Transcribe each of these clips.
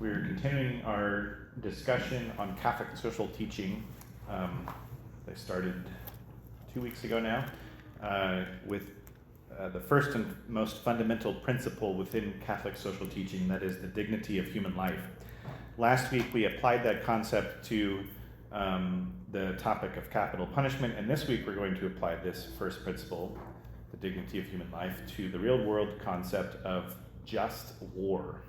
We're continuing our discussion on Catholic social teaching. I started 2 weeks ago now with the first and most fundamental principle within Catholic social teaching, that is the dignity of human life. Last week we applied that concept to the topic of capital punishment, and this week we're going to apply this first principle, the dignity of human life, to the real world concept of just war.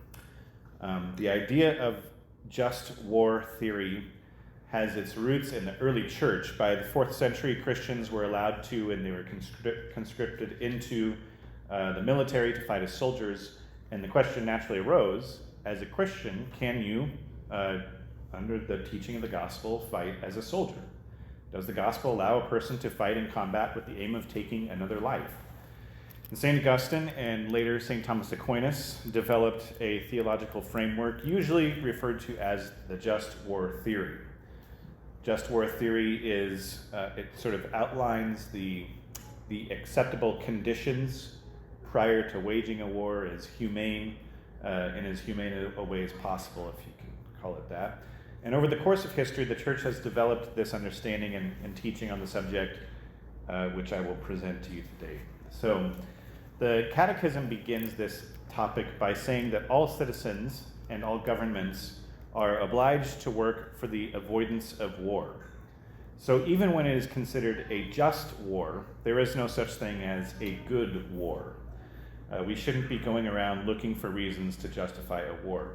The idea of just war theory has its roots in the early church. By the 4th century, Christians were allowed to, and they were conscripted into the military to fight as soldiers, and the question naturally arose, as a Christian, can you, under the teaching of the gospel, fight as a soldier? Does the gospel allow a person to fight in combat with the aim of taking another life? And St. Augustine and later St. Thomas Aquinas developed a theological framework usually referred to as the just war theory. Just war theory is, it sort of outlines the acceptable conditions prior to waging a war as humane, in as humane a way as possible, if you can call it that. And over the course of history, the Church has developed this understanding and teaching on the subject, which I will present to you today. So, the Catechism begins this topic by saying that all citizens and all governments are obliged to work for the avoidance of war. So even when it is considered a just war, there is no such thing as a good war. We shouldn't be going around looking for reasons to justify a war.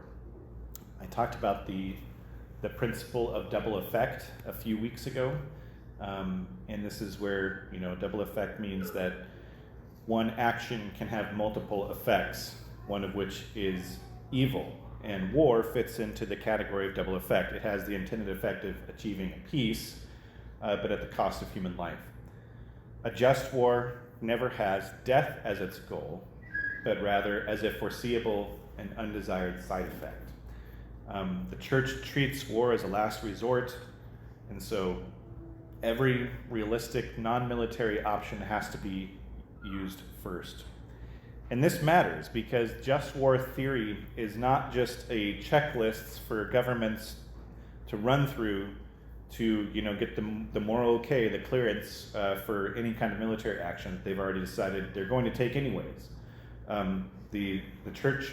I talked about the principle of double effect a few weeks ago, and this is where, double effect means that one action can have multiple effects, one of which is evil. And war fits into the category of double effect. It has the intended effect of achieving peace, but at the cost of human life. A just war never has death as its goal, but rather as a foreseeable and undesired side effect. The Church treats war as a last resort, and so every realistic non-military option has to be used first. And this matters because just war theory is not just a checklist for governments to run through to, get the moral okay, the clearance for any kind of military action that they've already decided they're going to take anyways. The Church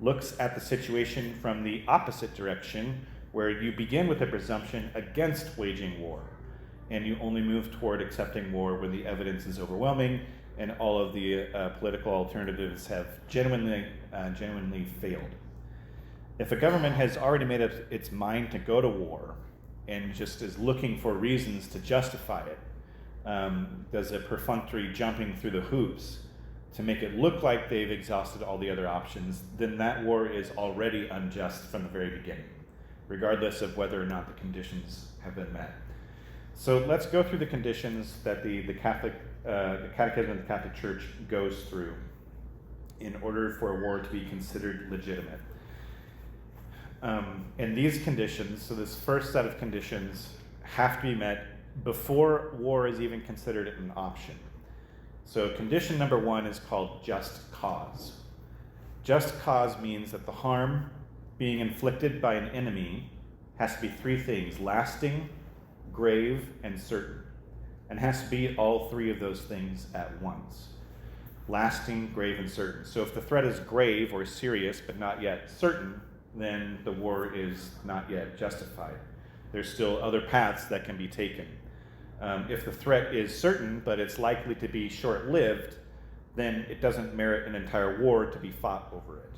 looks at the situation from the opposite direction, where you begin with a presumption against waging war, and you only move toward accepting war when the evidence is overwhelming and all of the political alternatives have genuinely failed. If a government has already made up its mind to go to war and just is looking for reasons to justify it, does a perfunctory jumping through the hoops to make it look like they've exhausted all the other options, then that war is already unjust from the very beginning, regardless of whether or not the conditions have been met. So let's go through the conditions that the Catechism of the Catholic Church goes through in order for a war to be considered legitimate. And these conditions, so this first set of conditions, have to be met before war is even considered an option. So condition number 1 is called just cause. Just cause means that the harm being inflicted by an enemy has to be 3 things: lasting, grave, and certain. And has to be all 3 of those things at once. Lasting, grave, and certain. So if the threat is grave or serious but not yet certain, then the war is not yet justified. There's still other paths that can be taken. If the threat is certain but it's likely to be short-lived, then it doesn't merit an entire war to be fought over it.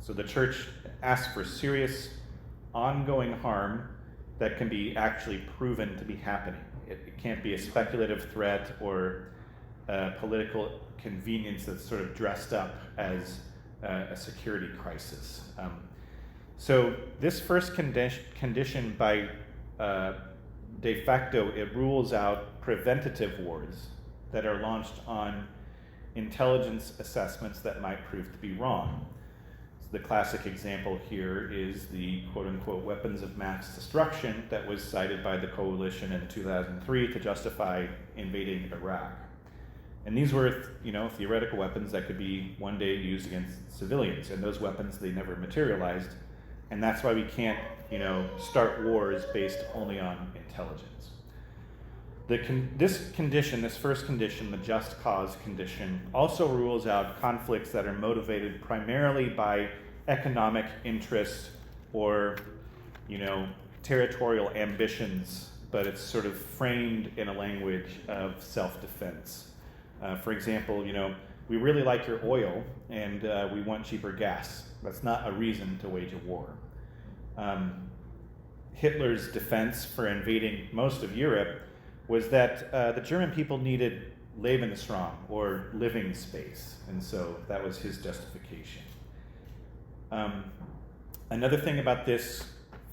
So the Church asks for serious, ongoing harm that can be actually proven to be happening. It can't be a speculative threat or a political convenience that's sort of dressed up as a security crisis. So this first condition by de facto, it rules out preventative wars that are launched on intelligence assessments that might prove to be wrong. The classic example here is the quote-unquote weapons of mass destruction that was cited by the coalition in 2003 to justify invading Iraq. And these were, theoretical weapons that could be one day used against civilians. And those weapons, they never materialized. And that's why we can't, start wars based only on intelligence. This first condition, the just cause condition, also rules out conflicts that are motivated primarily by economic interests or, territorial ambitions, but it's sort of framed in a language of self-defense. For example, we really like your oil and we want cheaper gas. That's not a reason to wage a war. Hitler's defense for invading most of Europe was that the German people needed Lebensraum, or living space, and so that was his justification. Another thing about this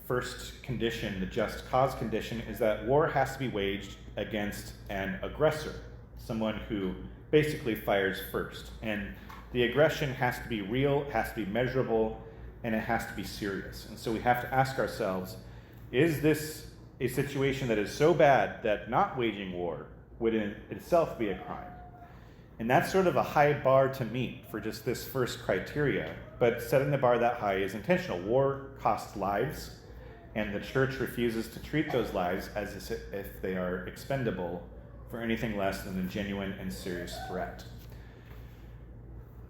first condition, the just cause condition, is that war has to be waged against an aggressor, someone who basically fires first. And the aggression has to be real, it has to be measurable, and it has to be serious. And so we have to ask ourselves, is this a situation that is so bad that not waging war would in itself be a crime? And that's sort of a high bar to meet for just this first criteria, but setting the bar that high is intentional. War costs lives, and the church refuses to treat those lives as if they are expendable for anything less than a genuine and serious threat.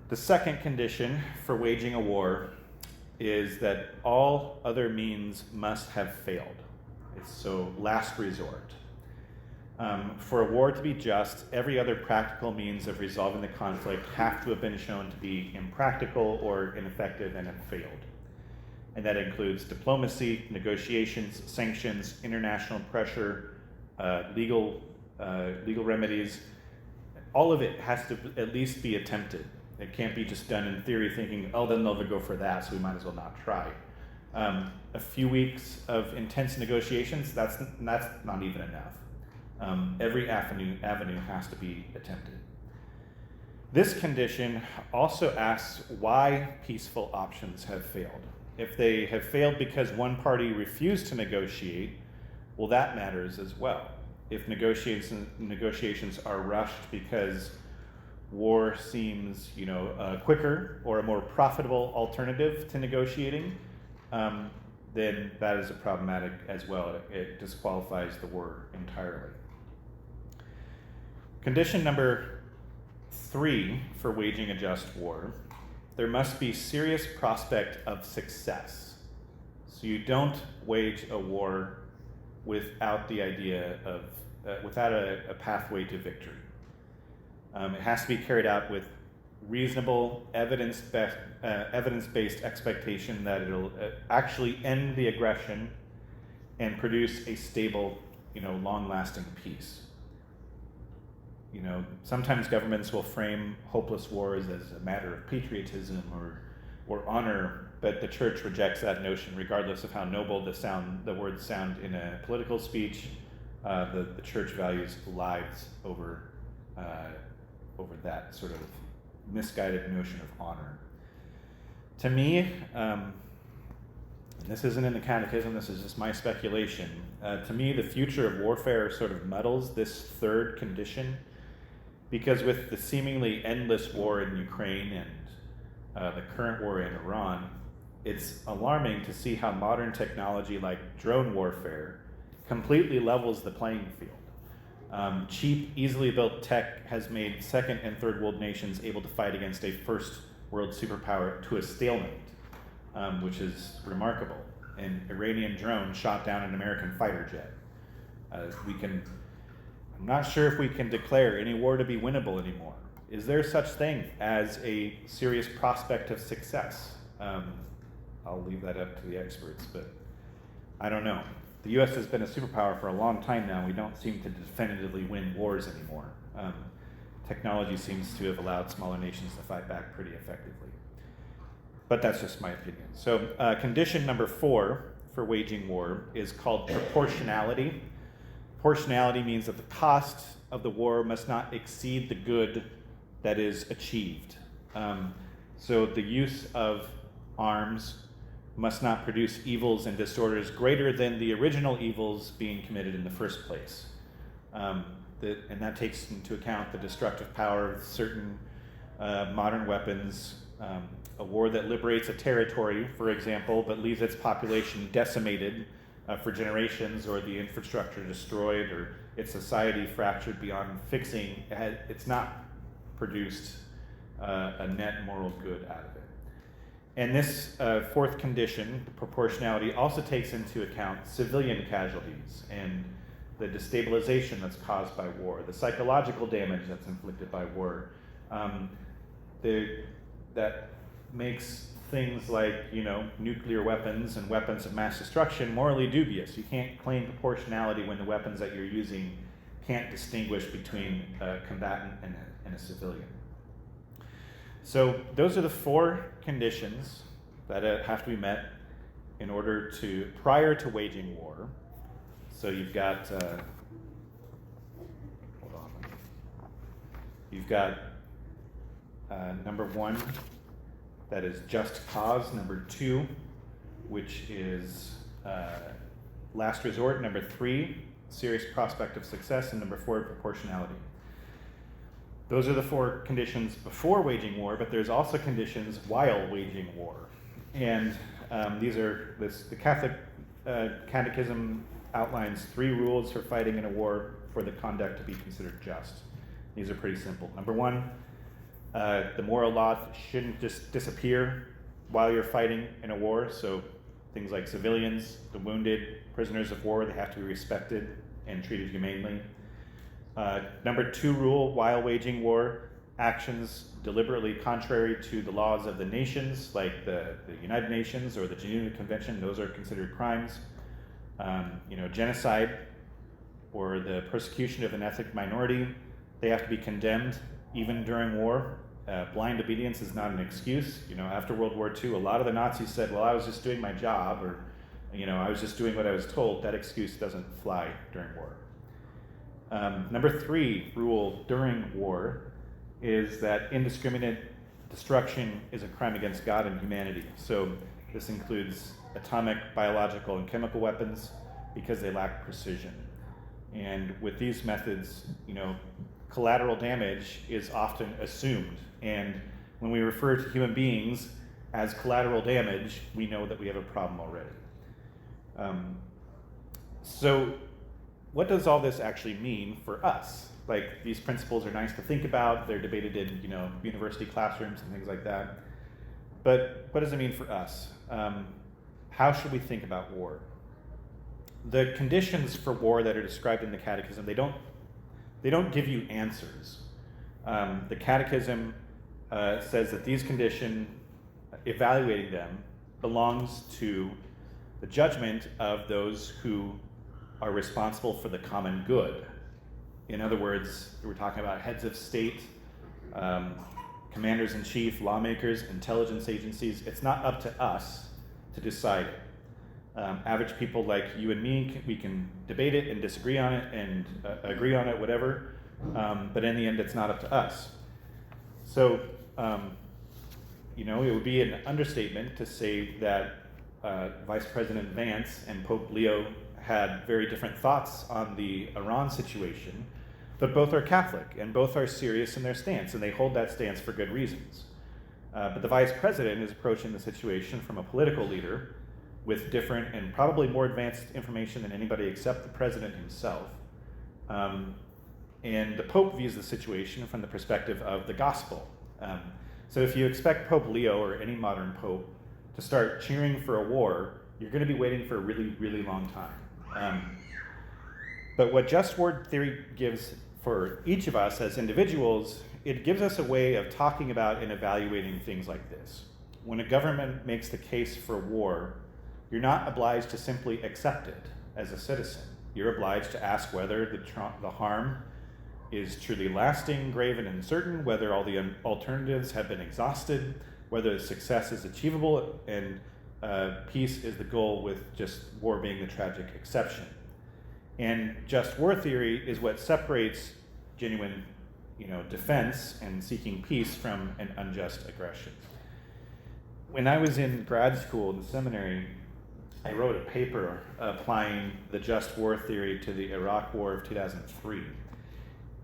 The second condition for waging a war is that all other means must have failed. It's so last resort. For a war to be just, every other practical means of resolving the conflict have to have been shown to be impractical or ineffective and have failed. And that includes diplomacy, negotiations, sanctions, international pressure, legal remedies. All of it has to at least be attempted. It can't be just done in theory thinking, oh, they'll never go for that, so we might as well not try. A few weeks of intense negotiations, that's not even enough. Every avenue has to be attempted. This condition also asks why peaceful options have failed. If they have failed because one party refused to negotiate, well, that matters as well. If negotiations are rushed because war seems, a quicker or a more profitable alternative to negotiating, then that is a problematic as well. It disqualifies the war entirely. Condition number 3 for waging a just war: there must be serious prospect of success. So you don't wage a war without the idea of, without a pathway to victory. It has to be carried out with reasonable, evidence-based expectation that it'll actually end the aggression and produce a stable, long-lasting peace. Sometimes governments will frame hopeless wars as a matter of patriotism or honor, but the church rejects that notion regardless of how noble the words sound in a political speech. The church values lives over that sort of misguided notion of honor. To me, and this isn't in the catechism, this is just my speculation, to me the future of warfare sort of muddles this third condition, because with the seemingly endless war in Ukraine and the current war in Iran, it's alarming to see how modern technology like drone warfare completely levels the playing field. Cheap, easily built tech has made second and third world nations able to fight against a first world superpower to a stalemate, which is remarkable. An Iranian drone shot down an American fighter jet. I'm not sure if we can declare any war to be winnable anymore. Is there such thing as a serious prospect of success? I'll leave that up to the experts, but I don't know. The U.S. has been a superpower for a long time now. We don't seem to definitively win wars anymore. Technology seems to have allowed smaller nations to fight back pretty effectively. But that's just my opinion. So condition number 4 for waging war is called proportionality. Proportionality means that the cost of the war must not exceed the good that is achieved. So the use of arms must not produce evils and disorders greater than the original evils being committed in the first place. And that takes into account the destructive power of certain modern weapons, a war that liberates a territory, for example, but leaves its population decimated for generations, or the infrastructure destroyed, or its society fractured beyond fixing, it's not produced a net moral good out of it. And this fourth condition, proportionality, also takes into account civilian casualties and the destabilization that's caused by war, the psychological damage that's inflicted by war, that makes things like, nuclear weapons and weapons of mass destruction morally dubious. You can't claim proportionality when the weapons that you're using can't distinguish between a combatant and a civilian. So those are the four conditions that have to be met in order prior to waging war. So you've got, number one, that is just cause. Number two, which is last resort. Number three, serious prospect of success. And number four, proportionality. Those are the four conditions before waging war, but there's also conditions while waging war. And the Catholic Catechism outlines 3 rules for fighting in a war for the conduct to be considered just. These are pretty simple. Number one, the moral law shouldn't just disappear while you're fighting in a war. So things like civilians, the wounded, prisoners of war, they have to be respected and treated humanely. Number 2 rule, while waging war, actions deliberately contrary to the laws of the nations, like the United Nations or the Geneva Convention, those are considered crimes. Genocide or the persecution of an ethnic minority, they have to be condemned even during war. Blind obedience is not an excuse. After World War II, a lot of the Nazis said, well, I was just doing my job, or, I was just doing what I was told. That excuse doesn't fly during war. Number 3 rule during war is that indiscriminate destruction is a crime against God and humanity. So this includes atomic, biological, and chemical weapons because they lack precision. And with these methods, collateral damage is often assumed. And when we refer to human beings as collateral damage, we know that we have a problem already. So what does all this actually mean for us? Like, these principles are nice to think about. They're debated in, university classrooms and things like that. But what does it mean for us? How should we think about war? The conditions for war that are described in the Catechism, they don't give you answers. The Catechism says that these conditions, evaluating them, belongs to the judgment of those who are responsible for the common good. In other words, we're talking about heads of state, commanders-in-chief, lawmakers, intelligence agencies. It's not up to us to decide it. Average people like you and me, we can debate it and disagree on it and agree on it, whatever. But in the end, it's not up to us. So, it would be an understatement to say that Vice President Vance and Pope Leo had very different thoughts on the Iran situation, but both are Catholic and both are serious in their stance, and they hold that stance for good reasons. But the Vice President is approaching the situation from a political leader with different and probably more advanced information than anybody except the President himself. And the Pope views the situation from the perspective of the gospel. So if you expect Pope Leo or any modern Pope to start cheering for a war, you're going to be waiting for a really, really long time. But what just war theory gives for each of us as individuals, it gives us a way of talking about and evaluating things like this. When a government makes the case for war, you're not obliged to simply accept it as a citizen. You're obliged to ask whether the harm is truly lasting, grave, and uncertain, whether all the alternatives have been exhausted, whether success is achievable, and peace is the goal, with just war being the tragic exception. And just war theory is what separates genuine, defense and seeking peace from an unjust aggression. When I was in grad school in the seminary, I wrote a paper applying the just war theory to the Iraq War of 2003.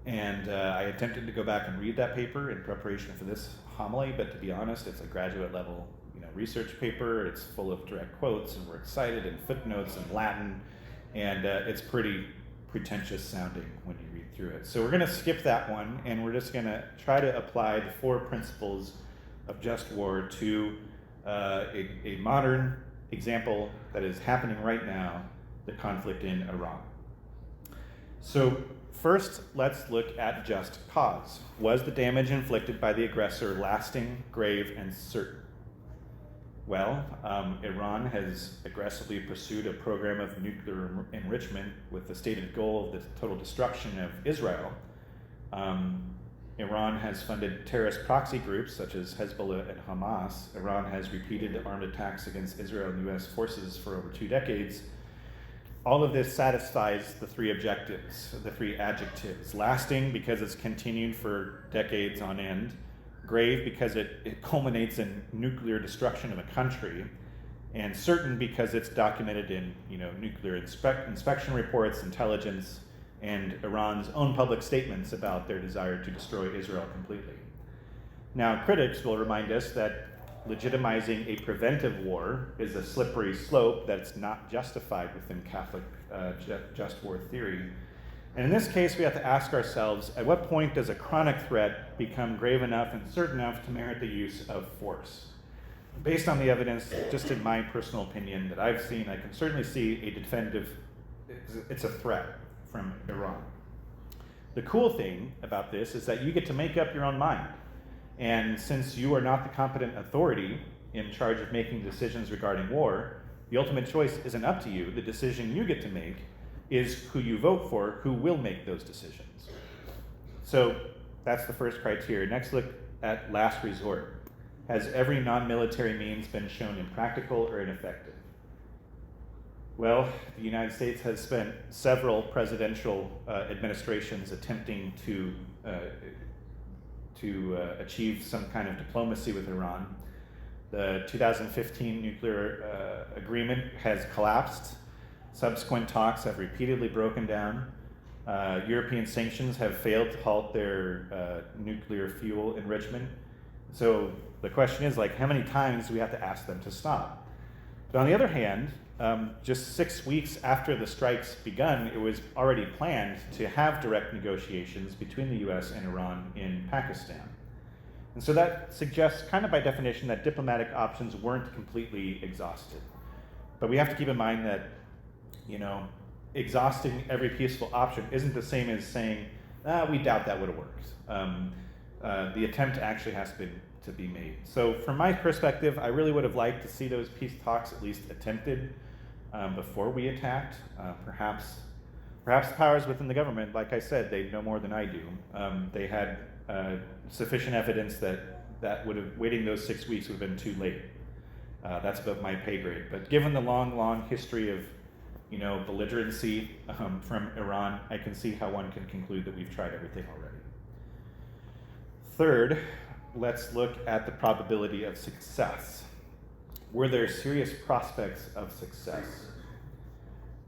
And I attempted to go back and read that paper in preparation for this homily, but to be honest, it's a graduate level research paper. It's full of direct quotes, and we're excited, and footnotes in Latin, and it's pretty pretentious sounding when you read through it. So we're going to skip that one, and we're just going to try to apply the 4 principles of just war to a modern example that is happening right now, the conflict in Iran. So first, let's look at just cause. Was the damage inflicted by the aggressor lasting, grave, and certain? Well, Iran has aggressively pursued a program of nuclear enrichment with the stated goal of the total destruction of Israel. Iran has funded terrorist proxy groups such as Hezbollah and Hamas. Iran has repeated armed attacks against Israel and U.S. forces for over 2 decades. All of this satisfies the 3 objectives, the 3 adjectives. Lasting, because it's continued for decades on end. Grave, because it culminates in nuclear destruction of a country. And certain, because it's documented in nuclear inspection reports, intelligence, and Iran's own public statements about their desire to destroy Israel completely. Now, critics will remind us that legitimizing a preventive war is a slippery slope that's not justified within Catholic just war theory. And in this case, we have to ask ourselves, at what point does a chronic threat become grave enough and certain enough to merit the use of force? Based on the evidence, just in my personal opinion that I've seen, I can certainly see a definitive, it's a threat from Iran. The cool thing about this is that you get to make up your own mind. And since you are not the competent authority in charge of making decisions regarding war, the ultimate choice isn't up to you. The decision you get to make is who you vote for, who will make those decisions. So that's the first criteria. Next, look at last resort. Has every non-military means been shown impractical or ineffective? Well, the United States has spent several presidential administrations attempting to achieve some kind of diplomacy with Iran. The 2015 nuclear agreement has collapsed. Subsequent talks have repeatedly broken down. European sanctions have failed to halt their nuclear fuel enrichment. So the question is, how many times do we have to ask them to stop? But on the other hand, just 6 weeks after the strikes begun, it was already planned to have direct negotiations between the US and Iran in Pakistan. And so that suggests, kind of by definition, that diplomatic options weren't completely exhausted. But we have to keep in mind that exhausting every peaceful option isn't the same as saying, we doubt that would have worked. The attempt actually has to be made. So from my perspective, I really would have liked to see those peace talks at least attempted before we attacked. Perhaps the powers within the government, like I said, they know more than I do. They had sufficient evidence that would have, waiting those 6 weeks would have been too late. That's above my pay grade. But given the long history of belligerency from Iran, I can see how one can conclude that we've tried everything already. Third, let's look at the probability of success. Were there serious prospects of success?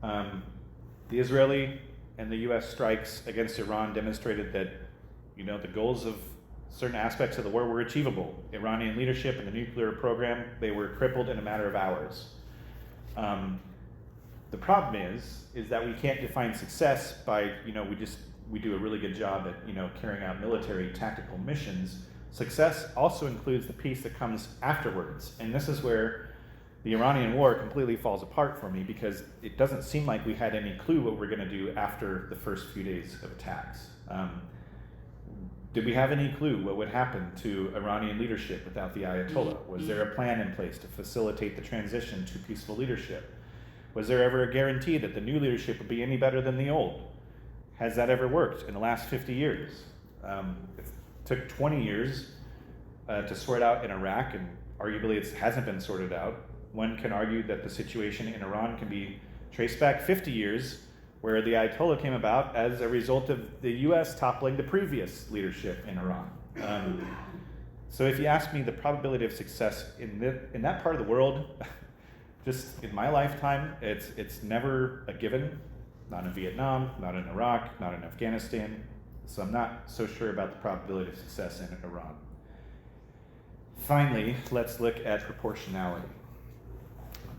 The Israeli and the U.S. strikes against Iran demonstrated that, the goals of certain aspects of the war were achievable. Iranian leadership and the nuclear program, they were crippled in a matter of hours. The problem is that we can't define success by, we do a really good job at, carrying out military tactical missions. Success also includes the piece that comes afterwards. And this is where the Iranian war completely falls apart for me, because it doesn't seem like we had any clue what we're going to do after the first few days of attacks. Did we have any clue what would happen to Iranian leadership without the Ayatollah? Was there a plan in place to facilitate the transition to peaceful leadership? Was there ever a guarantee that the new leadership would be any better than the old? Has that ever worked in the last 50 years? It took 20 years to sort out in Iraq, and arguably it hasn't been sorted out. One can argue that the situation in Iran can be traced back 50 years, where the Ayatollah came about as a result of the US toppling the previous leadership in Iran. So if you ask me the probability of success in that part of the world, just in my lifetime, it's never a given. Not in Vietnam, not in Iraq, not in Afghanistan. So I'm not so sure about the probability of success in Iran. Finally, let's look at proportionality.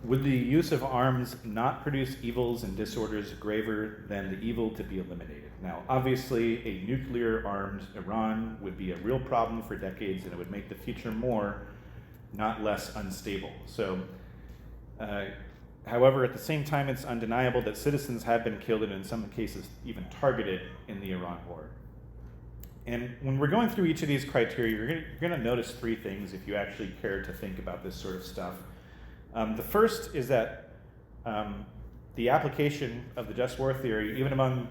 Would the use of arms not produce evils and disorders graver than the evil to be eliminated? Now, obviously, a nuclear-armed Iran would be a real problem for decades, and it would make the future more, not less, unstable. So, however, at the same time, it's undeniable that citizens have been killed and in some cases even targeted in the Iran war. And when we're going through each of these criteria, you're going to notice three things if you actually care to think about this sort of stuff. The first is that the application of the just war theory, even among,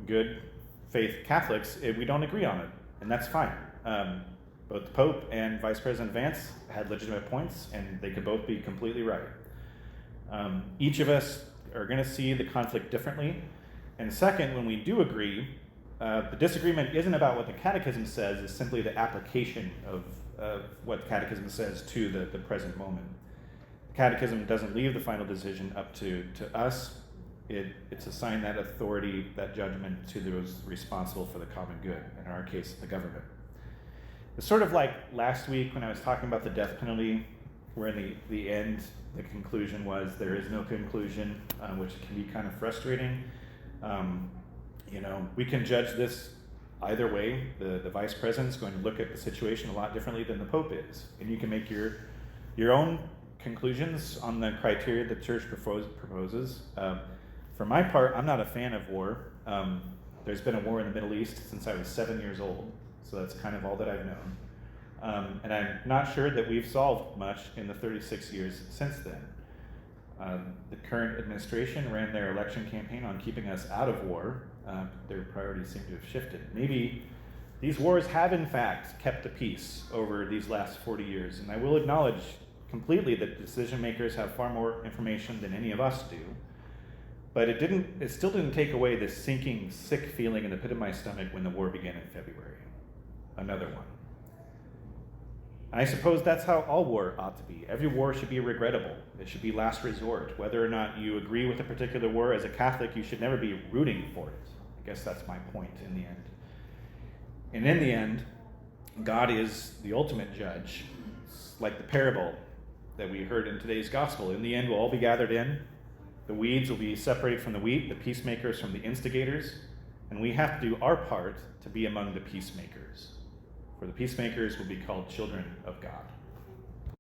good faith Catholics, we don't agree on it, and that's fine. Both the Pope and Vice President Vance had legitimate points, and they could both be completely right. Each of us are going to see the conflict differently. And second, when we do agree, the disagreement isn't about what the Catechism says, it's simply the application of what the Catechism says to the present moment. The Catechism doesn't leave the final decision up to us. It's assigned that authority, that judgment, to those responsible for the common good, in our case, the government. It's sort of like last week when I was talking about the death penalty, where in the end, the conclusion was there is no conclusion, which can be kind of frustrating. We can judge this either way. The vice president's going to look at the situation a lot differently than the Pope is. And you can make your own conclusions on the criteria the church proposes. For my part, I'm not a fan of war. There's been a war in the Middle East since I was 7 years old, so that's kind of all that I've known. And I'm not sure that we've solved much in the 36 years since then. The current administration ran their election campaign on keeping us out of war. Their priorities seem to have shifted. Maybe these wars have, in fact, kept the peace over these last 40 years, and I will acknowledge completely that decision makers have far more information than any of us do. But it still didn't take away this sinking, sick feeling in the pit of my stomach when the war began in February. Another one. I suppose that's how all war ought to be. Every war should be regrettable. It should be last resort. Whether or not you agree with a particular war, as a Catholic, you should never be rooting for it. I guess that's my point in the end. And in the end, God is the ultimate judge. It's like the parable that we heard in today's gospel. In the end, we'll all be gathered in. The weeds will be separated from the wheat, the peacemakers from the instigators, and we have to do our part to be among the peacemakers. For the peacemakers will be called children of God.